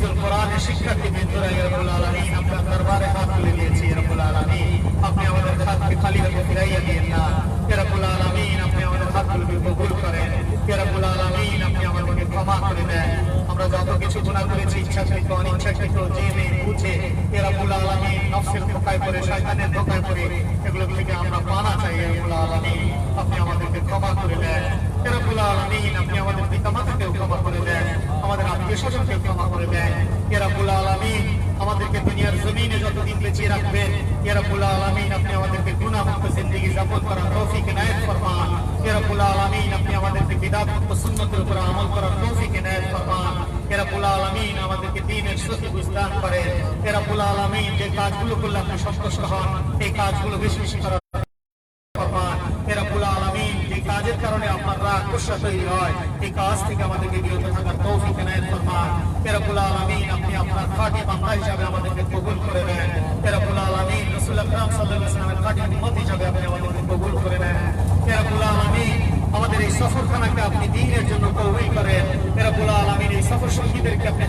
হিফজুল কোরআনের শিক্ষার্থী বৃন্দরা ইয়া রাব্বুল আলামিন আপনার দরবারে হাত তুলে দিয়েছি ইয়া রাব্বুল আলামিন আপনি আমাদের হাতকে খালি রেখে ফিরাইয়া দিয়েন না ইয়া রাব্বুল আলামিন আপনি আমাদের হাতগুলোকে কবুল করেন ইয়া রাব্বুল আলামিন আপনি আমাদেরকে ক্ষমা করে দেন আমরা যত কিছু গুনাহ করেছি ইচ্ছাকৃত অনিচ্ছাকৃত জেনে বুঝে ইয়া রাব্বুল আলামিন নফসের ধোঁকায় পড়ে শয়তানের ধোঁকায় পড়ে এগুলো থেকে আমরা পানা চাই ইয়া রাব্বুল আলামিন আপনি আমাদেরকে ক্ষমা করে দেন ইয়া রাব্বুল আলামিন আপনি আমাদের পিতামাতাকেও ক্ষমা করে দেন আমাদের আত্মীয়-স্বজনকে ক্ষমা করে দেন ইয়া রাব্বুল আলামিন আমাদেরকে দুনিয়ার জমিনে যতদিন বেঁচিয়ে রাখবেন ইয়া রাব্বুল আলামিন আপনি আমাদেরকে গুনাহমুক্ত জিন্দেগি যাপন করার তৌফিক ইনায়েত ফরমান ইয়া রাব্বুল আলামিন আপনি আমাদেরকে বিদআত ও সুন্নতের উপর আমল করার তৌফিক ইনায়েত ফরমান ইয়া রাব্বুল আলামিন আমাদেরকে দ্বীনের সঠিক বুঝদান করেন ইয়া রাব্বুল আলামিন যে কাজগুলো করলে আপনি সন্তুষ্ট হন এই কাজগুলো বেশি বেশি করার ফরমান ইয়া রাব্বুল আলামিন যে কাজের কারণে আপনার রাগ গুসা তৈরি হয় এই কাজ থেকে আমাদেরকে বিরত থাকার তৌফিক ইনায়েত ফরমান ইয়া রাব্বুল আলামিন আপনি আপনার খাঁটি বান্দা হিসাবে আমাদেরকে কবুল করে নেন ইয়া রাব্বুল আলামিন রাসূল আকরাম সাল্লাল্লাহু আলাইহি ওয়াসাল্লামের খাঁটি উম্মত হিসাবে আপনি আমাদেরকে কবুল করে নেন ইয়া রাব্বুল আলামিন আমাদের এই সফরখানাকে আপনি দ্বীনের জন্য কবুল করেন ইয়া রাব্বুল আলামিন এই সফর সঙ্গীদেরকে আপনি